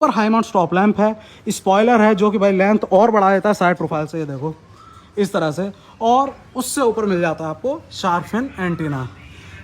पर high mount stop lamp है, spoiler है जो कि भाई लेंथ और बढ़ा देता है साइड प्रोफाइल से, ये देखो इस तरह से। और उससे ऊपर मिल जाता है आपको शार्क फिन एंटीना।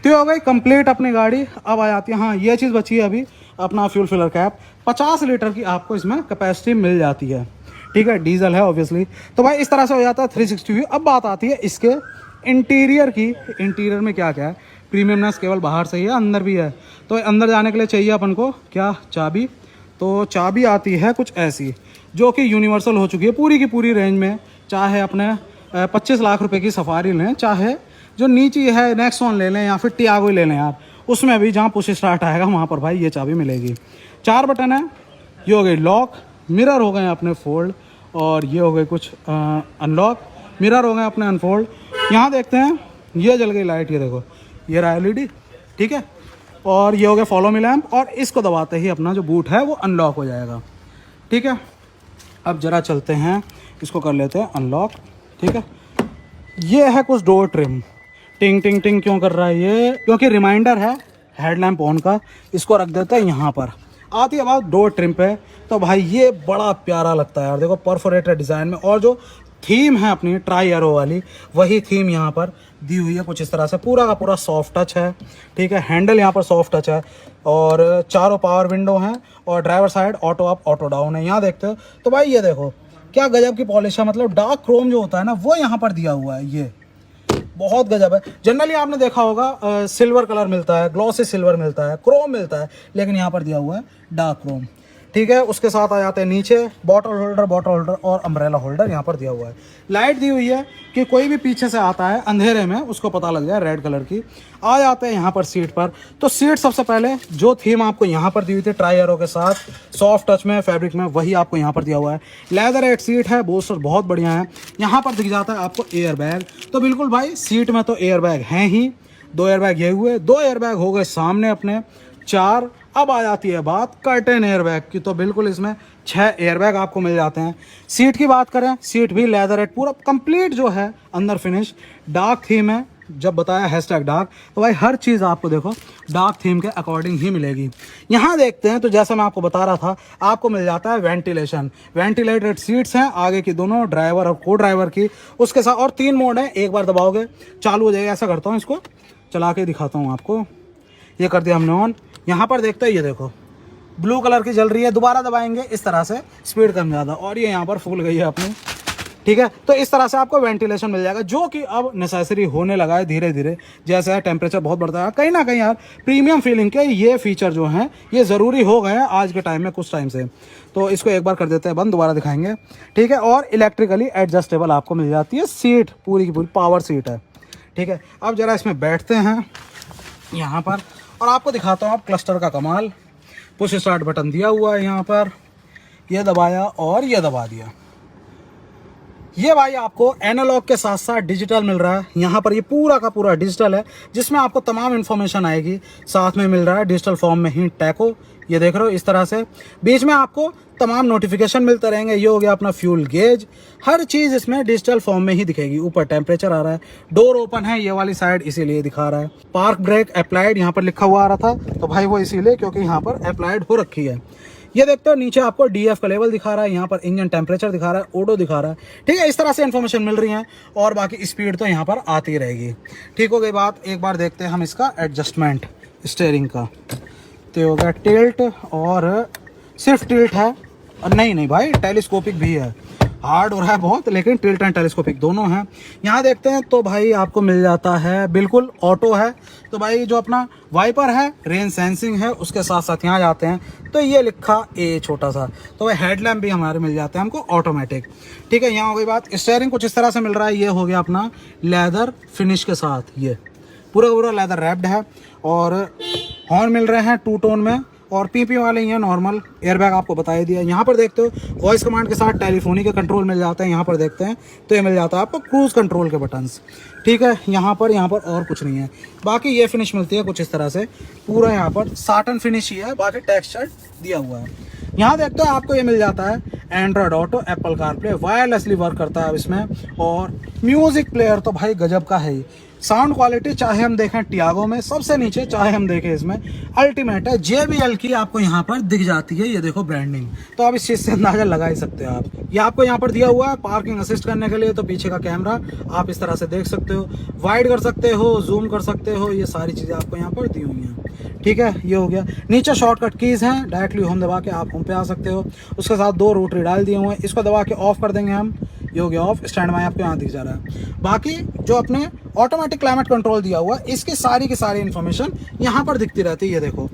तो ये हो गई कंप्लीट अपनी गाड़ी। अब आ जाती है, हाँ ये चीज़ बची है अभी, अपना फ्यूल फिलर कैप। 50 लीटर की आपको इसमें कैपेसिटी मिल जाती है, ठीक है, डीजल है ऑब्वियसली। तो भाई इस तरह से हो जाता है 360 व्यू। अब बात आती है इसके इंटीरियर की। इंटीरियर में क्या क्या है, प्रीमियमनेस केवल बाहर से ही है, अंदर भी है। तो अंदर जाने के लिए चाहिए अपन को क्या, चाबी। तो चाबी आती है कुछ ऐसी जो कि यूनिवर्सल हो चुकी है पूरी की पूरी रेंज में। चाहे अपने 25 लाख रुपए की सफारी लें, चाहे जो नीचे है नेक्सॉन ले लें, या फिर टियागो ले लें यार, उसमें भी जहाँ पुश स्टार्ट आएगा वहाँ पर भाई ये चाबी मिलेगी। 4 बटन है। ये हो गई लॉक, मिरर हो गए अपने फोल्ड, और ये हो गए कुछ अनलॉक, मिरर हो गए अपने अनफोल्ड। यहाँ देखते हैं ये जल गई लाइट, ये देखो ये रहा LED, ठीक है। और ये हो गया फॉलो मी लैम्प, और इसको दबाते ही अपना जो बूट है वो अनलॉक हो जाएगा, ठीक है। अब जरा चलते हैं, इसको कर लेते हैं अनलॉक, ठीक है। ये है कुछ डोर ट्रिम, टिंग टिंग टिंग क्यों कर रहा है ये, क्योंकि रिमाइंडर है हेडलैम्प ऑन का। इसको रख देते हैं यहाँ पर। आती है बात डोर ट्रिम पे, तो भाई ये बड़ा प्यारा लगता है यार, देखो परफोरेटेड डिज़ाइन में। और जो थीम है अपनी ट्राई एरो वाली, वही थीम यहाँ पर दी हुई है कुछ इस तरह से। पूरा का पूरा सॉफ्ट टच है, ठीक है। हैंडल यहाँ पर सॉफ्ट टच है, और चारों पावर विंडो हैं, और driver side auto up auto down है। यहाँ देखते हो तो भाई ये देखो क्या गजब की पॉलिश है, मतलब डार्क क्रोम जो होता है ना वो यहाँ पर दिया हुआ है, ये बहुत गजब है। जनरली आपने देखा होगा सिल्वर कलर मिलता है, ग्लॉसी सिल्वर मिलता है, क्रोम मिलता है, लेकिन यहाँ पर दिया हुआ है डार्क क्रोम, ठीक है। उसके साथ आ जाते हैं नीचे बॉटल होल्डर और अम्ब्रेला होल्डर यहाँ पर दिया हुआ है। लाइट दी हुई है कि कोई भी पीछे से आता है अंधेरे में उसको पता लग जाए, रेड कलर की। आ जाते हैं यहाँ पर सीट पर। तो सीट सबसे पहले जो थीम आपको यहाँ पर दी हुई थी ट्राई एरो के साथ, सॉफ्ट टच में फैब्रिक में, वही आपको यहाँ पर दिया हुआ है। लेदर 8 सीट है, बोस्टर बहुत बढ़िया है। यहाँ पर दिख जाता है आपको एयर बैग। तो बिल्कुल भाई सीट में तो एयर बैग हैं ही, 2 एयर बैग ये हुए, 2 एयर बैग हो गए सामने अपने 4। अब आ जाती है बात कर्टेन एयरबैग की। तो बिल्कुल इसमें 6 एयरबैग आपको मिल जाते हैं। सीट की बात करें, सीट भी लेदरेट पूरा कंप्लीट जो है, अंदर फिनिश डार्क थीम है। जब बताया #डार्क, तो भाई हर चीज़ आपको देखो डार्क थीम के अकॉर्डिंग ही मिलेगी। यहाँ देखते हैं तो जैसा मैं आपको बता रहा था, आपको मिल जाता है वेंटिलेशन। वेंटिलेटेड सीट्स हैं आगे की दोनों, ड्राइवर और को ड्राइवर की, उसके साथ। और 3 मोड है, एक बार दबाओगे चालू हो जाएगा। ऐसा करता हूँ, इसको चला के दिखाता हूँ आपको। ये कर दिया हमने ऑन। यहाँ पर देखते हैं, ये देखो ब्लू कलर की जल रही है। दोबारा दबाएंगे इस तरह से स्पीड कम ज़्यादा, और ये यहाँ पर फूल गई है अपनी, ठीक है। तो इस तरह से आपको वेंटिलेशन मिल जाएगा, जो कि अब नेसेसरी होने लगा है धीरे धीरे, जैसे टेम्परेचर बहुत बढ़ता है। कहीं ना कहीं यार प्रीमियम फीलिंग के ये फीचर जो हैं ये ज़रूरी हो गए हैं आज के टाइम में, कुछ टाइम से। तो इसको एक बार कर देते हैं बंद, दोबारा दिखाएंगे, ठीक है। और इलेक्ट्रिकली एडजस्टेबल आपको मिल जाती है सीट, पूरी की पूरी पावर सीट है, ठीक है। अब जरा इसमें बैठते हैं यहाँ पर, और आपको दिखाता हूँ आप क्लस्टर का कमाल। पुश स्टार्ट बटन दिया हुआ है यहाँ पर, ये दबाया और ये दबा दिया। ये भाई आपको एनालॉग के साथ साथ डिजिटल मिल रहा है। यहाँ पर ये पूरा का पूरा डिजिटल है, जिसमें आपको तमाम इन्फॉर्मेशन आएगी। साथ में मिल रहा है डिजिटल फॉर्म में ही टैको, ये देख रहे हो इस तरह से। बीच में आपको तमाम नोटिफिकेशन मिलते रहेंगे। ये हो गया अपना फ्यूल गेज, हर चीज़ इसमें डिजिटल फॉर्म में ही दिखेगी। ऊपर टेम्परेचर आ रहा है, डोर ओपन है ये वाली साइड, इसीलिए दिखा रहा है। पार्क ब्रेक अप्लाइड यहाँ पर लिखा हुआ आ रहा था, तो भाई वो इसीलिए क्योंकि यहाँ पर अप्लाइड हो रखी है। ये देखते हो नीचे आपको DF का लेवल दिखा रहा है, यहाँ पर इंजन टेम्परेचर दिखा रहा है, ओडो दिखा रहा है, ठीक है। इस तरह से इन्फॉर्मेशन मिल रही है, और बाकी स्पीड तो यहाँ पर आती रहेगी। ठीक हो गई बात। एक बार देखते हैं हम इसका एडजस्टमेंट स्टीयरिंग का। तो हो गया टिल्ट, और सिर्फ टिल्ट है, और नहीं भाई टेलीस्कोपिक भी है। हार्ड हो रहा है बहुत, लेकिन टिल्ट एंड टेलीस्कोपिक दोनों हैं। यहाँ देखते हैं तो भाई आपको मिल जाता है, बिल्कुल ऑटो है। तो भाई जो अपना वाइपर है, रेन सेंसिंग है, उसके साथ साथ यहाँ जाते हैं तो ये लिखा ए छोटा सा, तो भाई हेडलैम्प भी हमारे मिल जाते हैं हमको ऑटोमेटिक, ठीक है। यहाँ हो गई बात। स्टीयरिंग कुछ इस तरह से मिल रहा है। ये हो गया अपना लेदर फिनिश के साथ, ये पूरा पूरा लेदर रैप्ड है। और हॉर्न मिल रहे हैं 2 टोन में, और पीपी वाले ही हैं नॉर्मल। एयरबैग आपको बता ही दिया। यहाँ पर देखते हो वॉइस कमांड के साथ टेलीफोनी के कंट्रोल मिल जाते हैं। यहाँ पर देखते हैं तो ये मिल जाता है आपको क्रूज कंट्रोल के बटन्स, ठीक है। यहाँ पर और कुछ नहीं है। बाकी ये फिनिश मिलती है कुछ इस तरह से, पूरा यहाँ पर साटन फिनिश ही है, बाकी टेक्सचर दिया हुआ है। यहाँ देखते हो आपको ये मिल जाता है Android auto, Apple CarPlay, wirelessly work करता है अब इसमें। और म्यूजिक प्लेयर तो भाई गजब का है ही। साउंड क्वालिटी चाहे हम देखें टियागो में सबसे नीचे, चाहे हम देखें इसमें अल्टीमेट है। JBL की आपको यहाँ पर दिख जाती है, ये देखो ब्रांडिंग, तो आप इस चीज़ से अंदाजा लगा ही सकते हो आप। ये आपको यहाँ पर दिया हुआ है पार्किंग असिस्ट करने के लिए, तो पीछे का कैमरा आप इस तरह से देख सकते हो, वाइड कर सकते हो, जूम कर सकते हो, ये सारी चीज़ें आपको यहाँ पर दी हुई हैं। ठीक है, ये हो गया। नीचे शॉर्टकट कीज़ हैं, डायरेक्टली होम दबा के आप होम पे आ सकते हो। उसके साथ 2 रोटरी डायल दिए हुए हैं, इसको दबा के ऑफ कर देंगे हम, ये हो गया ऑफ। स्टैंड बाय आपको यहाँ दिख जा रहा है। बाकी जो अपने ऑटोमेटिक क्लाइमेट कंट्रोल दिया हुआ है, इसकी सारी की सारी इन्फॉर्मेशन यहाँ पर दिखती रहती है। ये देखो,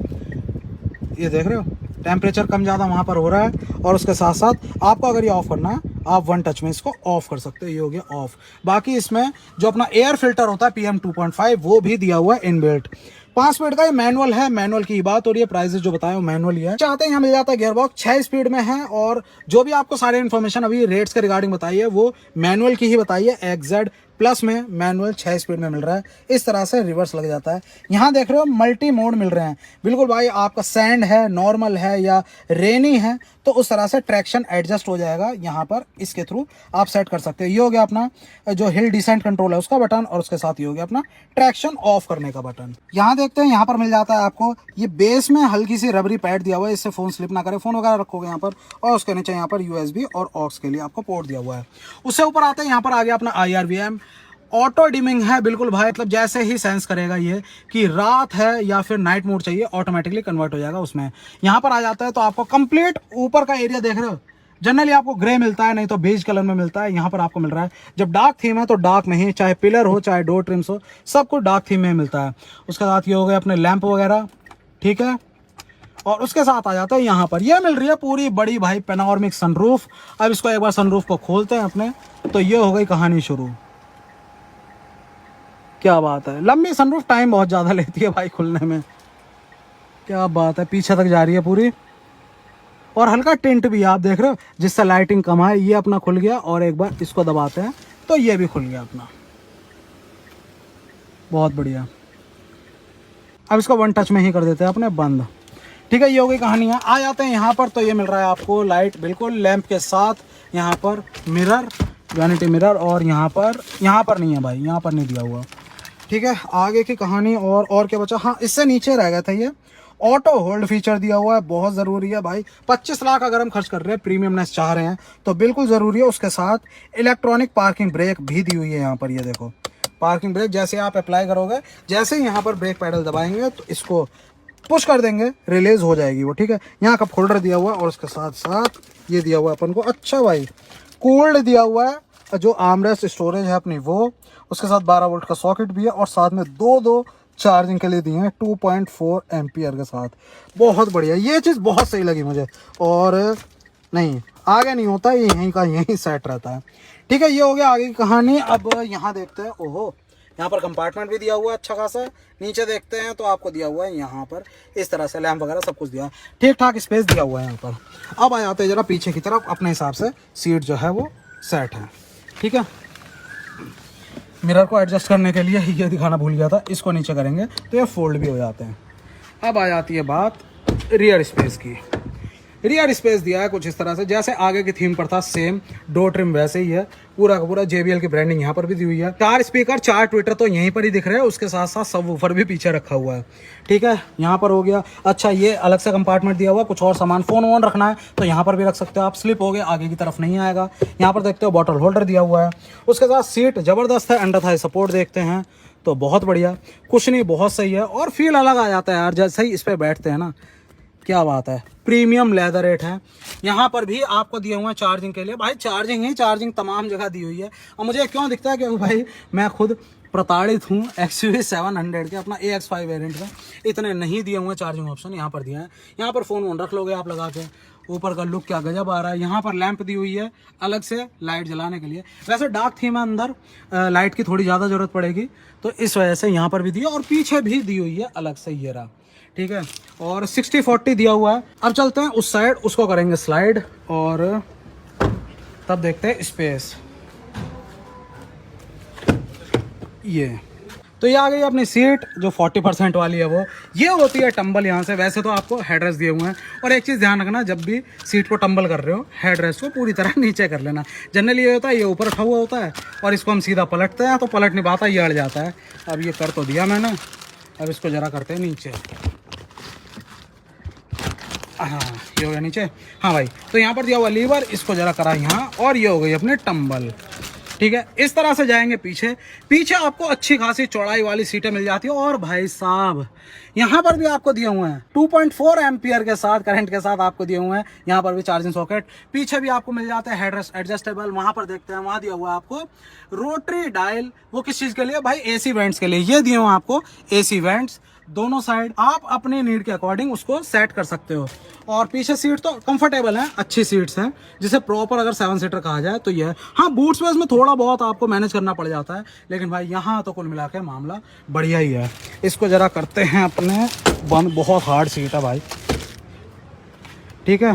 ये देख रहे हो टेम्परेचर कम ज़्यादा वहाँ पर हो रहा है। और उसके साथ साथ आपको अगर ये ऑफ़ करना है, आप 1 टच में इसको ऑफ़ कर सकते हो, ये हो गया ऑफ़। बाकी इसमें जो अपना एयर फिल्टर होता है PM 2.5 वो भी दिया हुआ है इनबिल्ट। 5 स्पीड का ये मैनुअल है, मैनुअल की बात हो रही है, प्राइजेस जो बताए वो मैनुअल ही है। चाहते हैं यहाँ मिल जाता है गियरबॉक्स 6 स्पीड में है, और जो भी आपको सारी इन्फॉर्मेशन अभी रेट्स के रिगार्डिंग बताई है वो मैनुअल की ही बताई है। XZ प्लस में मैनुअल 6 स्पीड में मिल रहा है, इस तरह से रिवर्स लग जाता है। यहाँ देख रहे हो मल्टी मोड मिल रहे हैं, बिल्कुल भाई आपका सैंड है, नॉर्मल है या रेनी है, तो उस तरह से ट्रैक्शन एडजस्ट हो जाएगा। यहाँ पर इसके थ्रू आप सेट कर सकते हो। ये हो गया अपना जो हिल डिसेंट कंट्रोल है उसका बटन, और उसके साथ ये हो गया अपना ट्रैक्शन ऑफ करने का बटन। यहाँ देखते हैं, यहाँ पर मिल जाता है आपको ये बेस में हल्की सी रबरी पैड दिया हुआ है, इससे फोन स्लिप ना करे, फोन वगैरह रखोगे यहाँ पर। और उसके नीचे यहाँ पर USB और ऑक्स के लिए आपको पोर्ट दिया हुआ है। उससे ऊपर आते हैं, यहाँ पर आ गया अपना IRVM ऑटो डिमिंग है, बिल्कुल भाई, मतलब जैसे ही सेंस करेगा ये कि रात है या फिर नाइट मोड चाहिए, ऑटोमेटिकली कन्वर्ट हो जाएगा उसमें। यहाँ पर आ जाता है तो आपको कंप्लीट ऊपर का एरिया देख रहे हो, जनरली आपको ग्रे मिलता है, नहीं तो बेज कलर में मिलता है, यहाँ पर आपको मिल रहा है। जब डार्क थीम है तो डार्क में ही, चाहे पिलर हो चाहे डोर ट्रिम्स हो, सब कुछ डार्क थीम में मिलता है। उसके साथ ये हो गए अपने लैंप वगैरह, ठीक है। और उसके साथ आ जाता है यहाँ पर ये मिल रही है पूरी बड़ी भाई पेनोरामिक सनरूफ। अब इसको एक बार सनरूफ को खोलते हैं अपने, तो ये हो गई कहानी शुरू। क्या बात है, लंबी सनरूफ, टाइम बहुत ज़्यादा लेती है भाई खुलने में, क्या बात है, पीछे तक जा रही है पूरी। और हल्का टिंट भी आप देख रहे हो, जिससे लाइटिंग कम है। ये अपना खुल गया, और एक बार इसको दबाते हैं तो ये भी खुल गया अपना, बहुत बढ़िया। अब इसको 1 टच में ही कर देते हैं अपने बंद, ठीक है। ये हो गई कहानी है। आ जाते हैं यहाँ पर, तो ये मिल रहा है आपको लाइट बिल्कुल लैंप के साथ, यहाँ पर मिरर, वैनिटी मिरर, और यहाँ पर नहीं है भाई, यहाँ पर नहीं दिया हुआ, ठीक है। आगे की कहानी और क्या बचा, हाँ इससे नीचे रह गया था ये ऑटो होल्ड फीचर दिया हुआ है, बहुत ज़रूरी है भाई। 25 लाख अगर हम खर्च कर रहे हैं, प्रीमियमनेस चाह रहे हैं, तो बिल्कुल ज़रूरी है। उसके साथ इलेक्ट्रॉनिक पार्किंग ब्रेक भी दी हुई है यहाँ पर, ये देखो पार्किंग ब्रेक, जैसे आप अप्लाई करोगे, जैसे ही यहाँ पर ब्रेक पैडल दबाएंगे तो इसको पुश कर देंगे, रिलीज हो जाएगी वो, ठीक है। यहाँ कप होल्डर दिया हुआ है, और उसके साथ साथ ये दिया हुआ है अपन को, अच्छा भाई कूल्ड दिया हुआ है, जो आर्मरेस्ट स्टोरेज है अपनी वो। उसके साथ 12 वोल्ट का सॉकेट भी है, और साथ में दो चार्जिंग के लिए दिए हैं 2.4 एम्पियर के साथ, बहुत बढ़िया। ये चीज़ बहुत सही लगी मुझे। और नहीं, आगे नहीं होता, ये यहीं का यहीं सेट रहता है, ठीक है। ये हो गया आगे की कहानी। अब यहाँ देखते हैं, ओहो यहाँ पर कंपार्टमेंट भी दिया हुआ है अच्छा खासा। नीचे देखते हैं तो आपको दिया हुआ है यहाँ पर इस तरह से लैंप वगैरह सब कुछ दिया है, ठीक ठाक स्पेस दिया हुआ है यहाँ पर। अब आ जाते हैं जरा पीछे की तरफ, अपने हिसाब से सीट जो है वो सेट है, ठीक है। मिरर को एडजस्ट करने के लिए ये दिखाना भूल गया था, इसको नीचे करेंगे तो ये फोल्ड भी हो जाते हैं। अब आ जाती है बात रियर स्पेस की। रियर स्पेस दिया है कुछ इस तरह से, जैसे आगे की थीम पर था सेम, डोर ट्रिम वैसे ही है, पूरा का पूरा JBL की ब्रांडिंग यहाँ पर भी दी हुई है। 4 स्पीकर 4 ट्विटर तो यहीं पर ही दिख रहे हैं, उसके साथ साथ सबवूफर भी पीछे रखा हुआ है, ठीक है। यहाँ पर हो गया, अच्छा ये अलग से कंपार्टमेंट दिया हुआ, कुछ और सामान फ़ोन वोन रखना है तो यहाँ पर भी रख सकते हो आप। स्लिप हो गया, आगे की तरफ नहीं आएगा। यहाँ पर देखते हो बॉटल होल्डर दिया हुआ है, उसके साथ सीट ज़बरदस्त है, अंडर थाई सपोर्ट देखते हैं तो बहुत बढ़िया, कुछ नहीं बहुत सही है। और फील अलग आ जाता है यार जैसे ही इस पर बैठते हैं ना, क्या बात है। प्रीमियम लेदर रेट है। यहाँ पर भी आपको दिए हुए हैं चार्जिंग के लिए, भाई चार्जिंग ही चार्जिंग तमाम जगह दी हुई है। और मुझे क्यों दिखता है क्योंकि भाई मैं खुद प्रताड़ित हूँ XUV 700 के अपना AX5 वेरिएंट में, इतने नहीं दिए हुए चार्जिंग ऑप्शन, यहाँ पर दिया है। यहाँ पर फ़ोन वोन रख लोगे आप लगा के, ऊपर का लुक क्या गजब आ रहा है। यहाँ पर लैंप दी हुई है अलग से लाइट जलाने के लिए, वैसे डार्क थीम है, अंदर लाइट की थोड़ी ज़्यादा ज़रूरत पड़ेगी तो इस वजह से यहाँ पर भी दी है, और पीछे भी दी हुई है अलग से, ये रहा, ठीक है। और 60-40 दिया हुआ है। अब चलते हैं उस साइड, उसको करेंगे स्लाइड और तब देखते हैं स्पेस। ये तो ये आ गई अपनी सीट जो 40% वाली है वो। ये होती है टंबल यहाँ से। वैसे तो आपको हेड रेस्ट दिए हुए हैं, और एक चीज़ ध्यान रखना, जब भी सीट को टंबल कर रहे हो हेड रेस्ट को पूरी तरह नीचे कर लेना। जनरली ये होता है ये ऊपर उठा हुआ होता है और इसको हम सीधा पलटते हैं तो पलट नहीं पाता, ये अड़ जाता है। अब ये कर तो दिया मैंने, अब इसको ज़रा करते हैं नीचे। हाँ ये हो गया नीचे। हाँ भाई, तो यहाँ पर दिया हुआ लीवर, इसको ज़रा करा यहाँ, और ये हो गई अपनी टंबल। ठीक है, इस तरह से जाएंगे पीछे। पीछे आपको अच्छी खासी चौड़ाई वाली सीटें मिल जाती है। और भाई साहब यहाँ पर भी आपको दिए हुए हैं 2.4 एम्पियर के साथ, करंट के साथ आपको दिए हुए हैं। यहाँ पर भी चार्जिंग सॉकेट। पीछे भी आपको मिल जाता है हेडरेस्ट एडजस्टेबल। वहाँ पर देखते हैं, वहाँ दिया हुआ है आपको रोटरी डायल। वो किस चीज़ के लिए भाई? एसी वेंट्स के लिए। ये दिए हुए हैं आपको एसी वेंट्स दोनों साइड। आप अपने नीड के अकॉर्डिंग उसको सेट कर सकते हो। और पीछे सीट तो कंफर्टेबल है, अच्छी सीट्स हैं, जिसे प्रॉपर अगर 7 सीटर कहा जाए तो ये है। हाँ, बूट स्पेस में थोड़ा बहुत आपको मैनेज करना पड़ जाता है, लेकिन भाई यहाँ तो कुल मिला के मामला बढ़िया ही है। इसको ज़रा करते हैं अपने बंद। बहुत हार्ड सीट है भाई, ठीक है।